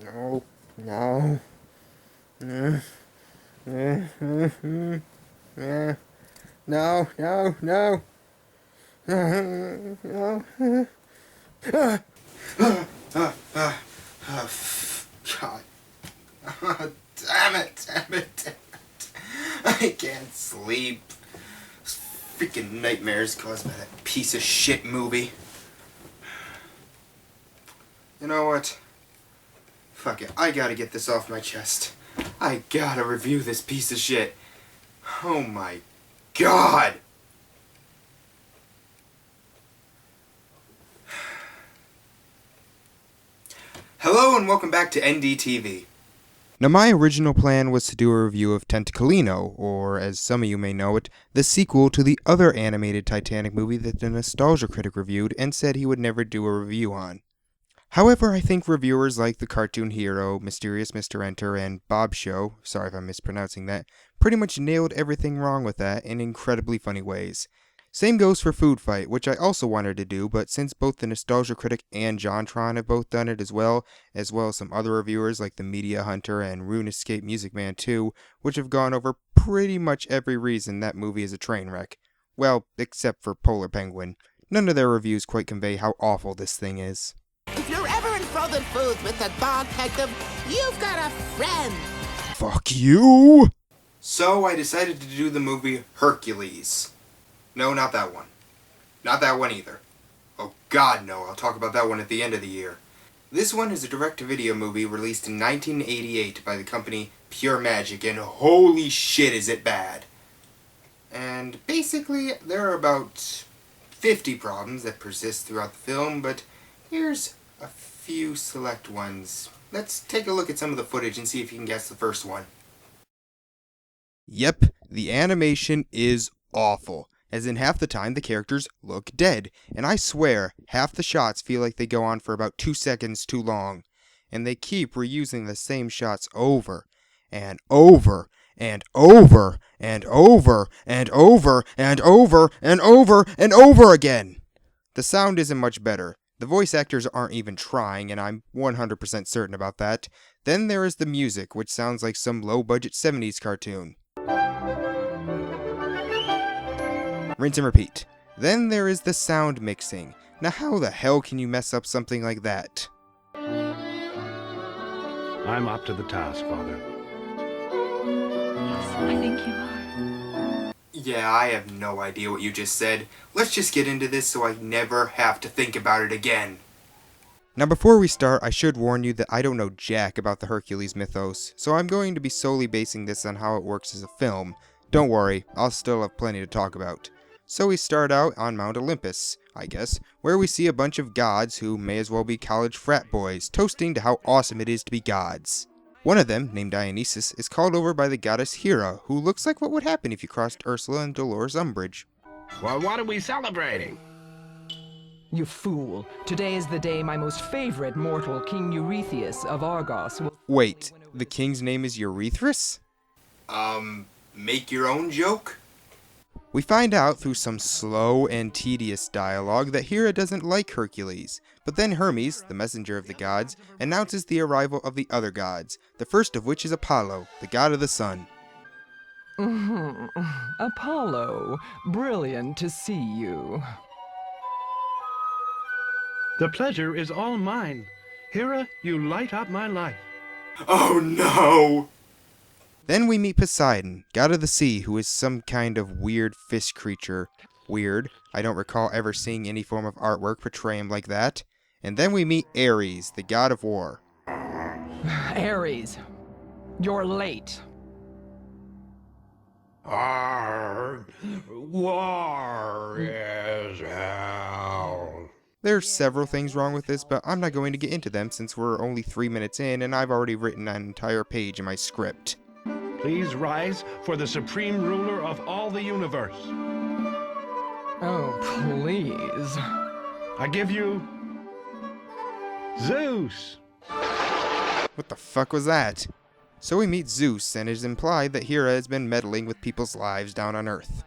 No, no. No, no, no. No. God. Damn it. I can't sleep. Freaking nightmares caused by that piece of shit movie. You know what? Fuck it. I gotta get this off my chest. I gotta review this piece of shit. Oh my god! Hello and welcome back to NDTV. Now my original plan was to do a review of Tentacolino, or as some of you may know it, the sequel to the other animated Titanic movie that the Nostalgia Critic reviewed and said he would never do a review on. However, I think reviewers like the cartoon hero, Mysterious Mr. Enter, and Bob Show, sorry if I'm mispronouncing that, pretty much nailed everything wrong with that in incredibly funny ways. Same goes for FoodFight, which I also wanted to do, but since both the Nostalgia Critic and JonTron have both done it as well as some other reviewers like the Media Hunter and RuneScape Music Man 2, which have gone over pretty much every reason that movie is a train wreck. Well, except for Polar Penguin. None of their reviews quite convey how awful this thing is. If you're ever in frozen foods with the dog detective, you've got a friend. Fuck you! So I decided to do the movie Hercules. No, not that one. Not that one either. Oh god, no, I'll talk about that one at the end of the year. This one is a direct-to-video movie released in 1988 by the company Pure Magic, and holy shit is it bad. And basically, there are about 50 problems that persist throughout the film, but here's a few select ones. Let's take a look at some of the footage and see if you can guess the first one. Yep, the animation is awful. As in half the time the characters look dead, and I swear, half the shots feel like they go on for about 2 seconds too long. And they keep reusing the same shots over, and over, and over, and over, and over, and over, and over, and over again. The sound isn't much better. The voice actors aren't even trying, and I'm 100% certain about that. Then there is the music, which sounds like some low-budget 70s cartoon. Rinse and repeat. Then there is the sound mixing. Now how the hell can you mess up something like that? I'm up to the task, Father. Yes, I think you are. Yeah, I have no idea what you just said. Let's just get into this so I never have to think about it again. Now before we start, I should warn you that I don't know jack about the Hercules mythos, so I'm going to be solely basing this on how it works as a film. Don't worry, I'll still have plenty to talk about. So we start out on Mount Olympus, I guess, where we see a bunch of gods who may as well be college frat boys, toasting to how awesome it is to be gods. One of them, named Dionysus, is called over by the goddess Hera, who looks like what would happen if you crossed Ursula and Dolores Umbridge. Well, what are we celebrating? You fool. Today is the day my most favorite mortal, King Eurystheus of Argos, will... Wait, the king's name is Eurystheus? Make your own joke? We find out through some slow and tedious dialogue that Hera doesn't like Hercules, but then Hermes, the messenger of the gods, announces the arrival of the other gods, the first of which is Apollo, the god of the sun. Apollo, brilliant to see you. The pleasure is all mine. Hera, you light up my life. Oh no! Then we meet Poseidon, god of the sea, who is some kind of weird fish creature. Weird, I don't recall ever seeing any form of artwork portray him like that. And then we meet Ares, the god of war. Ares, you're late. War is hell. There's several things wrong with this, but I'm not going to get into them since we're only 3 minutes in and I've already written an entire page in my script. Please rise for the supreme ruler of all the universe. Oh, please. I give you... Zeus! What the fuck was that? So we meet Zeus, and it is implied that Hera has been meddling with people's lives down on Earth.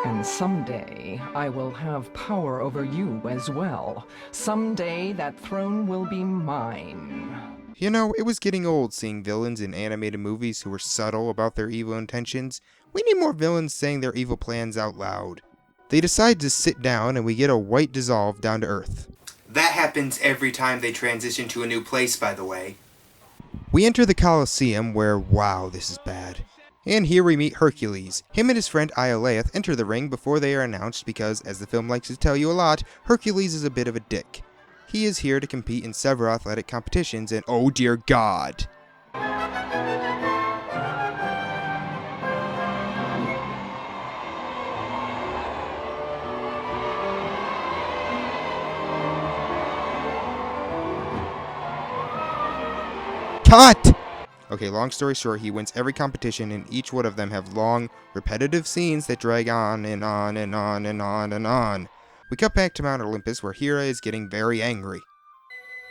And someday, I will have power over you as well. Someday, that throne will be mine. You know, it was getting old seeing villains in animated movies who were subtle about their evil intentions. We need more villains saying their evil plans out loud. They decide to sit down and we get a white dissolve down to Earth. That happens every time they transition to a new place, by the way. We enter the Colosseum where, wow, this is bad. And here we meet Hercules. Him and his friend Iolaith enter the ring before they are announced because, as the film likes to tell you a lot, Hercules is a bit of a dick. He is here to compete in several athletic competitions and oh dear God. Cut! Okay, long story short, he wins every competition and each one of them have long, repetitive scenes that drag on and on and on and on and on. We cut back to Mount Olympus where Hera is getting very angry.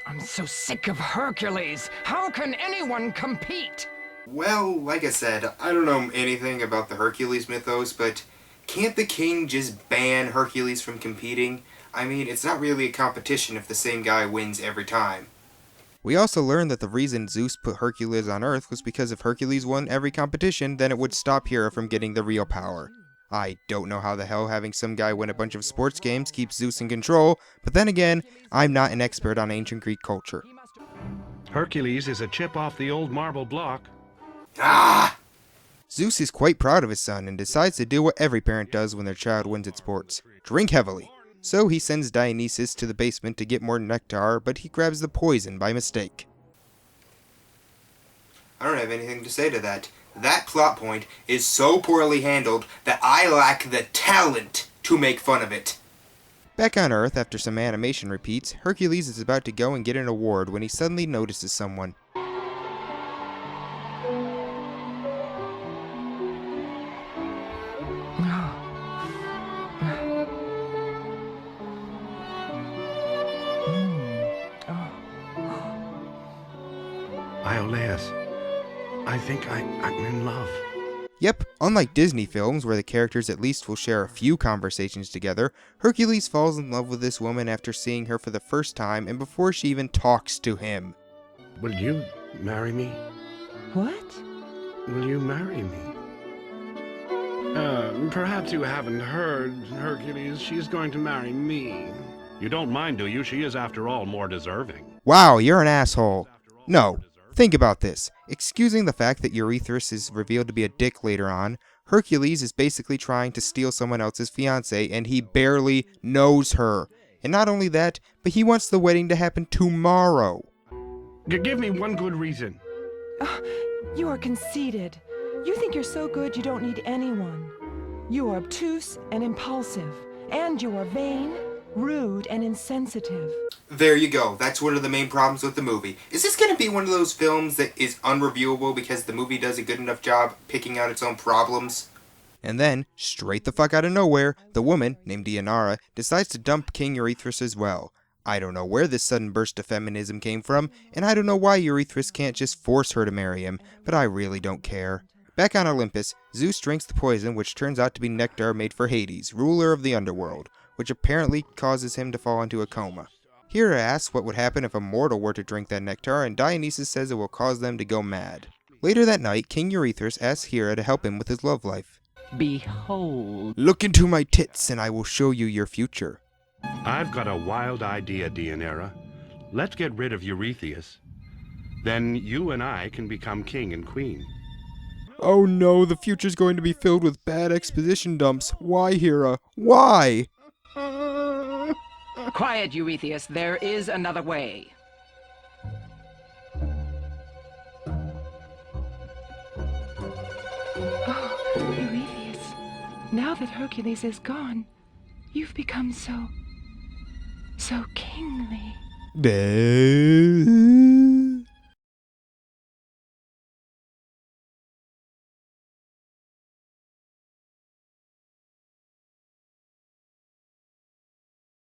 I'm so sick of Hercules. How can anyone compete? Well, like I said, I don't know anything about the Hercules mythos, but can't the king just ban Hercules from competing? I mean, it's not really a competition if the same guy wins every time. We also learned that the reason Zeus put Hercules on Earth was because if Hercules won every competition, then it would stop Hera from getting the real power. I don't know how the hell having some guy win a bunch of sports games keeps Zeus in control, but then again, I'm not an expert on ancient Greek culture. Hercules is a chip off the old marble block. Ah! Zeus is quite proud of his son and decides to do what every parent does when their child wins at sports. Drink heavily. So he sends Dionysus to the basement to get more nectar, but he grabs the poison by mistake. I don't have anything to say to that. That plot point is so poorly handled that I lack the talent to make fun of it. Back on Earth, after some animation repeats, Hercules is about to go and get an award when he suddenly notices someone. Iolaus, I think I'm in love. Yep, unlike Disney films where the characters at least will share a few conversations together, Hercules falls in love with this woman after seeing her for the first time and before she even talks to him. Will you marry me? What? Will you marry me? Perhaps you haven't heard, Hercules. She's going to marry me. You don't mind, do you? She is, after all, more deserving. Wow, you're an asshole. No, think about this. Excusing the fact that Eurystheus is revealed to be a dick later on, Hercules is basically trying to steal someone else's fiancée and he barely knows her. And not only that, but he wants the wedding to happen tomorrow. Give me one good reason. You are conceited. You think you're so good you don't need anyone. You are obtuse and impulsive, and you are vain, rude, and insensitive. There you go. That's one of the main problems with the movie. Is this going to be one of those films that is unreviewable because the movie does a good enough job picking out its own problems? And then, straight the fuck out of nowhere, the woman, named Dianara, decides to dump King Eurystheus as well. I don't know where this sudden burst of feminism came from, and I don't know why Eurystheus can't just force her to marry him, but I really don't care. Back on Olympus, Zeus drinks the poison which turns out to be nectar made for Hades, ruler of the underworld, which apparently causes him to fall into a coma. Hera asks what would happen if a mortal were to drink that nectar, and Dionysus says it will cause them to go mad. Later that night, King Eurystheus asks Hera to help him with his love life. Behold. Look into my tits and I will show you your future. I've got a wild idea, Deianira. Let's get rid of Eurystheus. Then you and I can become king and queen. Oh no, the future's going to be filled with bad exposition dumps. Why, Hera? Why? Quiet, Eurystheus. There is another way. Oh, Eurystheus, now that Hercules is gone, you've become so kingly.